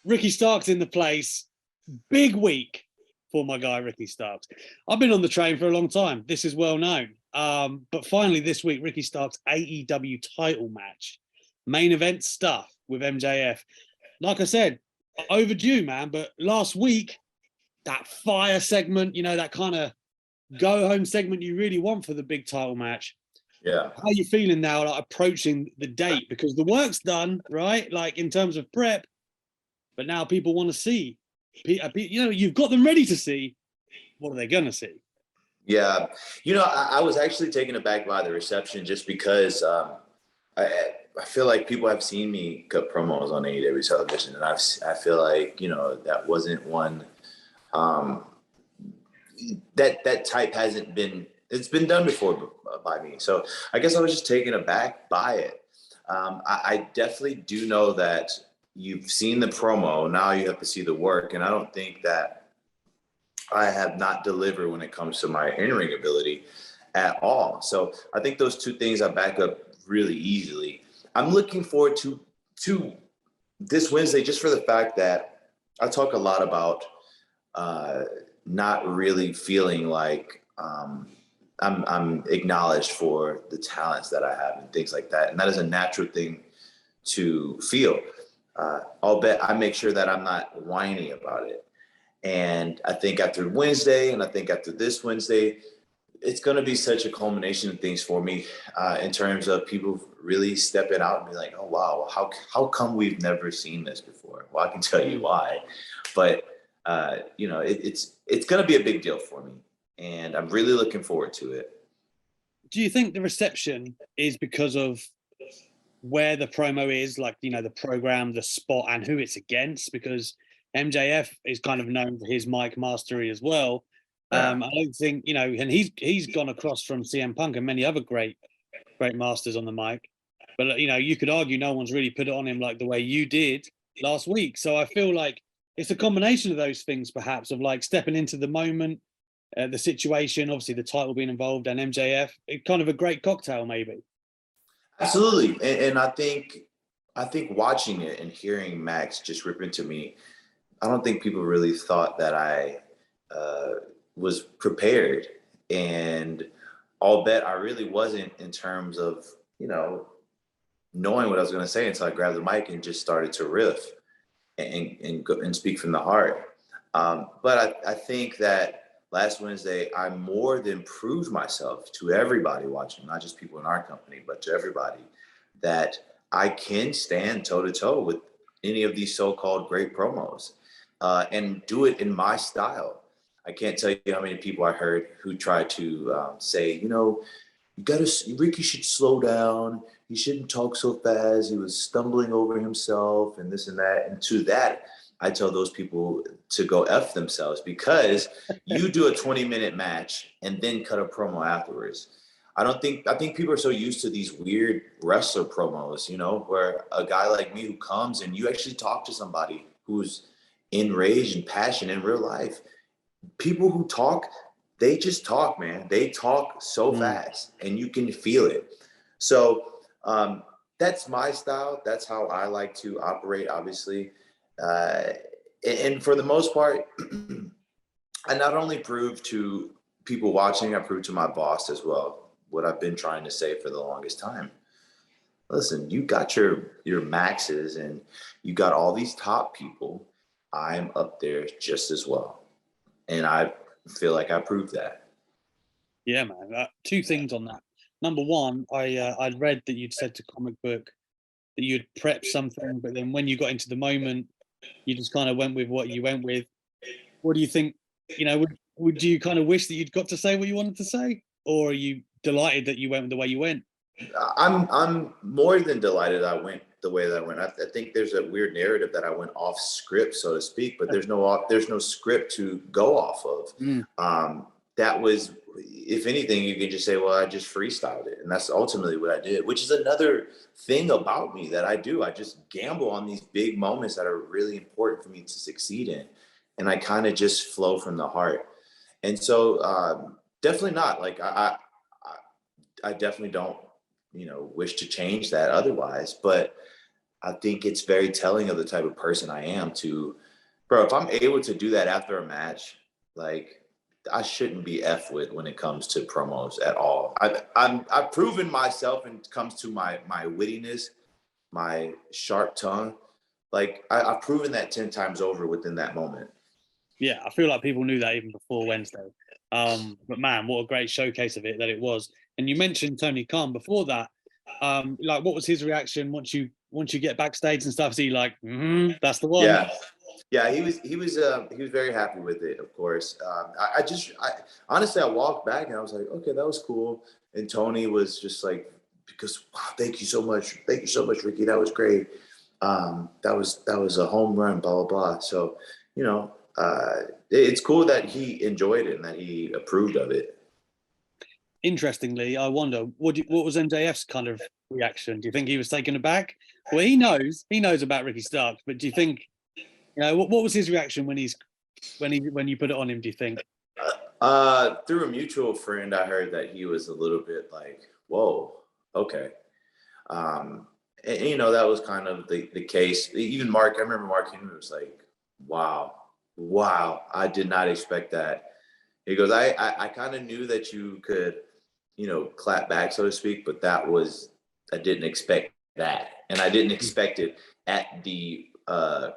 Ricky Starks in the place. Big week for my guy, Ricky Starks. I've been on the train for a long time. This is well known. But finally this week, Ricky Starks' AEW title match. Main event stuff with MJF. Like I said, overdue, man. But last week, that fire segment, that kind of go-home segment you really want for the big title match. Yeah. How are you feeling now, like approaching the date? Because the work's done, right? Like in terms of prep, but now people want to see. You've got them ready to see. What are they going to see? Yeah. I was actually taken aback by the reception just because I feel like people have seen me cut promos on AEW television, and I feel like, that wasn't one that type hasn't been, it's been done before by me. So I guess I was just taken aback by it. I definitely do know that you've seen the promo. Now you have to see the work. And I don't think that I have not delivered when it comes to my in-ring ability at all. So I think those two things I back up really easily. I'm looking forward to this Wednesday just for the fact that I talk a lot about not really feeling like I'm acknowledged for the talents that I have and things like that. And that is a natural thing to feel. I'll bet I make sure that I'm not whiny about it. And I think after Wednesday, and I think after this Wednesday, it's going to be such a culmination of things for me in terms of people really stepping out and be like, oh, wow, how come we've never seen this before? Well, I can tell you why. But, it's going to be a big deal for me. And I'm really looking forward to it. Do you think the reception is because of where the promo is, like, the program, the spot, and who it's against? Because MJF is kind of known for his mic mastery as well. I don't think, and he's gone across from CM Punk and many other great masters on the mic. But, you could argue no one's really put it on him like the way you did last week. So I feel like it's a combination of those things, perhaps, of like stepping into the moment, the situation, obviously the title being involved, and MJF. It's kind of a great cocktail, maybe. Absolutely. And I think watching it and hearing Max just rip into me, I don't think people really thought that I was prepared. And I'll bet I really wasn't in terms of, knowing what I was going to say until I grabbed the mic and just started to riff and speak from the heart. But I think that last Wednesday, I more than proved myself to everybody watching, not just people in our company, but to everybody, that I can stand toe-to-toe with any of these so-called great promos and do it in my style. I can't tell you how many people I heard who tried to say, Ricky should slow down. He shouldn't talk so fast. He was stumbling over himself and this and that. And to that, I tell those people to go F themselves, because you do a 20-minute match and then cut a promo afterwards. I think people are so used to these weird wrestler promos, where a guy like me who comes and you actually talk to somebody who's enraged and passionate in real life. People who talk, they just talk, man. They talk so fast and you can feel it. So that's my style. That's how I like to operate, obviously. And for the most part, I not only prove to people watching, I prove to my boss as well what I've been trying to say for the longest time. Listen, you got your Maxes and you got all these top people. I'm up there just as well. And I feel like I proved that. Yeah, man. Two things on that. Number one, I'd read that you'd said to Comic Book that you'd prepped something, but then when you got into the moment, you just kind of went with what you went with. What do you think? Would you kind of wish that you'd got to say what you wanted to say, or are you delighted that you went the way you went? I'm more than delighted I went the way that I went. I think there's a weird narrative that I went off script, so to speak, but there's no script to go off of. That was, if anything, you can just say, well, I just freestyled it. And that's ultimately what I did, which is another thing about me that I do. I just gamble on these big moments that are really important for me to succeed in. And I kind of just flow from the heart. And so definitely not. Like, I definitely don't, wish to change that otherwise. But I think it's very telling of the type of person I am to, bro, if I'm able to do that after a match, like I shouldn't be F with when it comes to promos at all. I've proven myself when it comes to my wittiness, my sharp tongue. Like I've proven that 10 times over within that moment. Yeah, I feel like people knew that even before Wednesday. But man, what a great showcase of it that it was. And you mentioned Tony Khan before that. Like, what was his reaction once you get backstage and stuff? Is he like, that's the one? Yeah, he was very happy with it. Of course, I honestly I walked back and I was like, okay, that was cool. And Tony was just like, because wow, thank you so much, Ricky, that was great. That was a home run, blah blah blah. So you know, it's cool that he enjoyed it and that he approved of it. Interestingly, I wonder what was MJF's kind of reaction? Do you think he was taken aback? Well, he knows about Ricky Starks, but do you think, what was his reaction when you put it on him? Do you think? Through a mutual friend, I heard that he was a little bit like, "Whoa, okay." And that was kind of the case. Even Mark, I remember Mark Henry was like, "Wow, I did not expect that." He goes, I kind of knew that you could, clap back, so to speak, but I didn't expect that. And I didn't expect it at the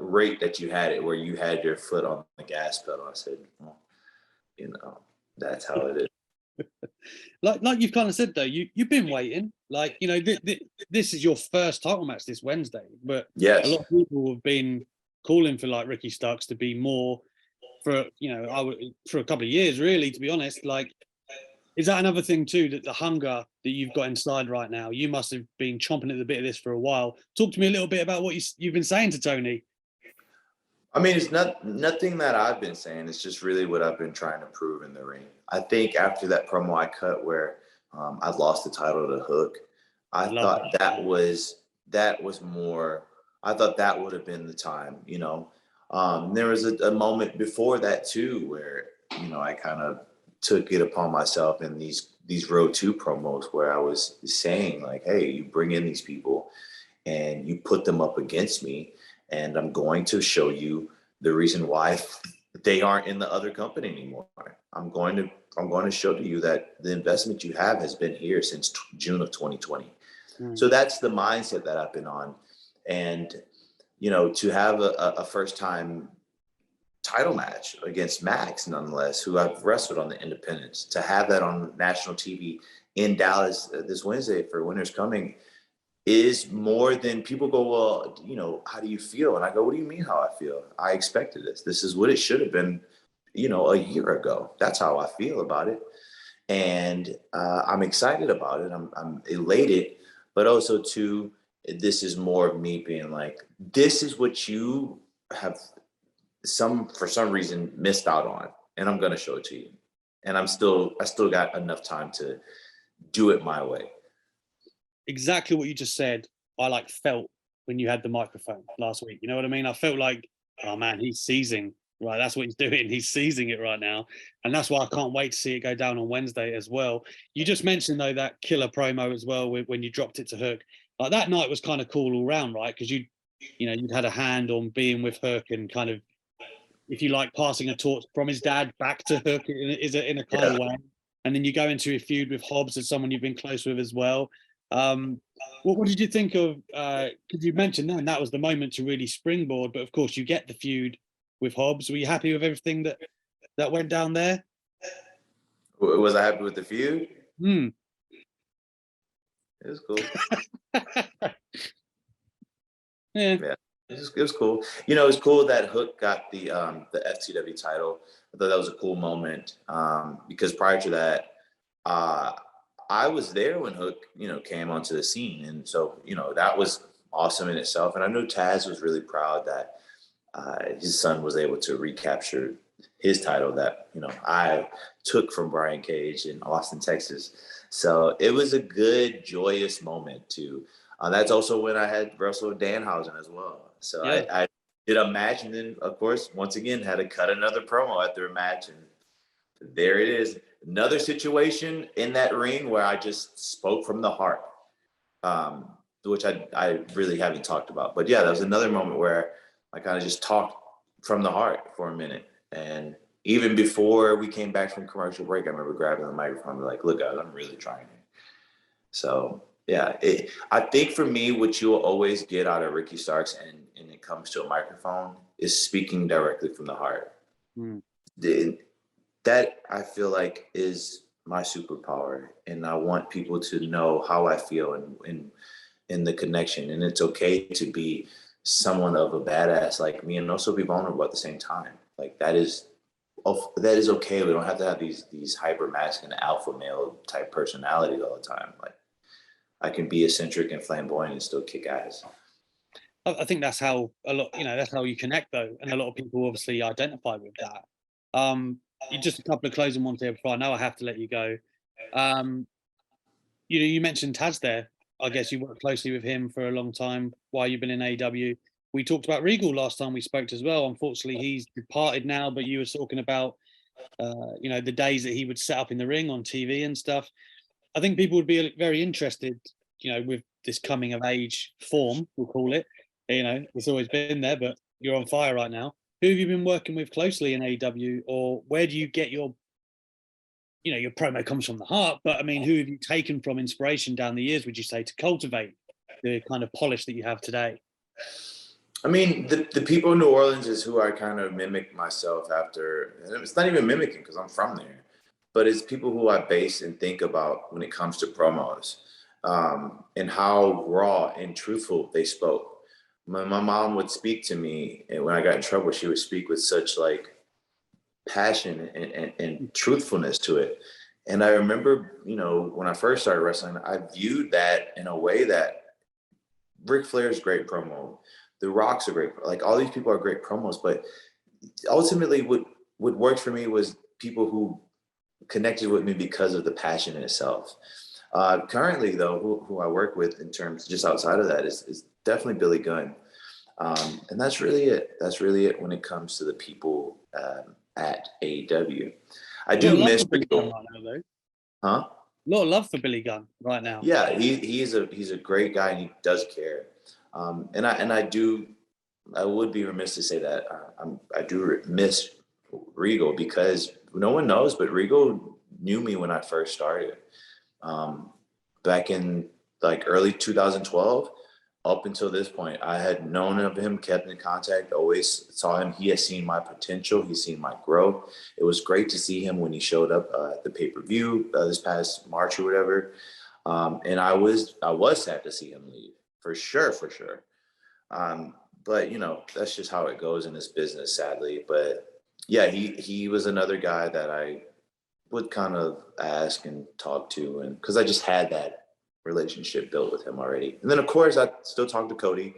rate that you had it, where you had your foot on the gas pedal. I said, well, that's how it is. like you've kind of said though, you've been waiting. Like, this is your first title match this Wednesday, but yes, a lot of people have been calling for like Ricky Starks to be more for for a couple of years, really, to be honest. Like, is that another thing too, that the hunger that you've got inside right now, you must have been chomping at the bit of this for a while. Talk to me a little bit about what you've been saying to Tony. I mean, it's nothing that I've been saying. It's just really what I've been trying to prove in the ring. I think after that promo I cut where I lost the title to Hook, I thought that was more. I thought that would have been the time. There was a moment before that too where I kind of took it upon myself in these Road 2 promos where I was saying like, hey, you bring in these people and you put them up against me, and I'm going to show you the reason why they aren't in the other company anymore. I'm going to show to you that the investment you have has been here since June of 2020. So that's the mindset that I've been on. And, to have a first time title match against Max, nonetheless, who I've wrestled on the independents, to have that on national TV in Dallas this Wednesday for Winter's Coming is more than people go, well, how do you feel? And I go, what do you mean how I feel? I expected this. This is what it should have been, a year ago. That's how I feel about it. And I'm excited about it. I'm elated, but also too, this is more of me being like, this is what you have for some reason missed out on. And I'm going to show it to you. And I still got enough time to do it my way. Exactly what you just said. I felt when you had the microphone last week. You know what I mean? I felt like, oh man, he's seizing. Right, that's what he's doing. He's seizing it right now, and that's why I can't wait to see it go down on Wednesday as well. You just mentioned though that killer promo as well when you dropped it to Hook. Like, that night was kind of cool all round, right? Because you'd had a hand on being with Hook and kind of, if you like, passing a torch from his dad back to Hook in a kind of way. And then you go into a feud with Hobbs as someone you've been close with as well. What did you think of? Because you mentioned that was the moment to really springboard, but of course you get the feud with Hobbs. Were you happy with everything that went down there? Was I happy with the feud? It was cool. Yeah. It was cool. It was cool that Hook got the FTW title. I thought that was a cool moment because prior to that, I was there when Hook, came onto the scene, and so that was awesome in itself. And I know Taz was really proud that his son was able to recapture his title that I took from Brian Cage in Austin, Texas. So it was a good, joyous moment too. That's also when I had wrestled Danhausen as well. So yeah. I did a match, and then of course once again had to cut another promo after a match, and there it is. Another situation in that ring where I just spoke from the heart. which I really haven't talked about. But yeah, that was another moment where I kind of just talked from the heart for a minute. And even before we came back from commercial break, I remember grabbing the microphone and like, look, guys, I'm really trying here. So yeah, I think for me, what you'll always get out of Ricky Starks and it comes to a microphone is speaking directly from the heart. That I feel like is my superpower. And I want people to know how I feel and in the connection. And it's okay to be someone of a badass like me and also be vulnerable at the same time. Like that is okay. We don't have to have these hyper masculine alpha male type personalities all the time. Like I can be eccentric and flamboyant and still kick ass. I think that's how that's how you connect though. And a lot of people obviously identify with that. Just a couple of closing ones here before I know I have to let you go. You mentioned Taz there. I guess you worked closely with him for a long time while you've been in AEW. We talked about Regal last time we spoke as well. Unfortunately, he's departed now, but you were talking about, the days that he would set up in the ring on TV and stuff. I think people would be very interested, with this coming of age form, we'll call it. It's always been there, but you're on fire right now. Who have you been working with closely in AEW, or where do you get your promo comes from the heart, but I mean, who have you taken from inspiration down the years, would you say, to cultivate the kind of polish that you have today? I mean, the people in New Orleans is who I kind of mimic myself after. And it's not even mimicking because I'm from there, but it's people who I base and think about when it comes to promos, and how raw and truthful they spoke. My mom would speak to me, and when I got in trouble, she would speak with such like passion and truthfulness to it. And I remember, when I first started wrestling, I viewed that in a way that Ric Flair's great promo, The Rock's a great, like all these people are great promos, but ultimately what worked for me was people who connected with me because of the passion in itself. Currently though, who I work with in terms just outside of that is definitely Billy Gunn. And that's really it. That's really it when it comes to the people at AEW. I do miss Regal. Huh? A lot of love for Billy Gunn right now. Yeah, he's a great guy and he does care. And I would be remiss to say that I do miss Regal because no one knows, but Regal knew me when I first started. Back in like early 2012, up until this point, I had known of him, kept in contact, always saw him. He has seen my potential. He's seen my growth. It was great to see him when he showed up at the pay-per-view this past March or whatever. And I was sad to see him leave, for sure. But that's just how it goes in this business, sadly. But yeah, he was another guy that I would kind of ask and talk to, and because I just had that relationship built with him already. And then of course I still talk to Cody.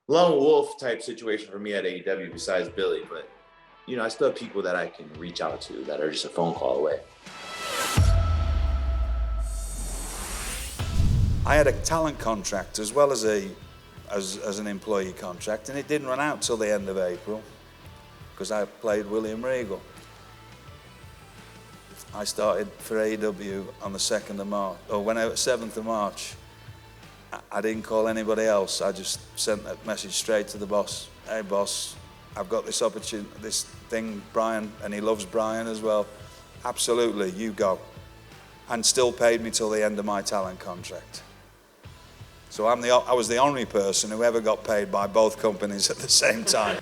Lone wolf type situation for me at AEW besides Billy, but I still have people that I can reach out to that are just a phone call away. I had a talent contract as well as as an employee contract, and it didn't run out till the end of April because I played William Regal. I started for AEW on the 2nd of March, or when I was 7th of March. I didn't call anybody else. I just sent that message straight to the boss. Hey boss, I've got this opportunity, this thing, Brian, and he loves Brian as well. Absolutely, you go. And still paid me till the end of my talent contract. So I was the only person who ever got paid by both companies at the same time.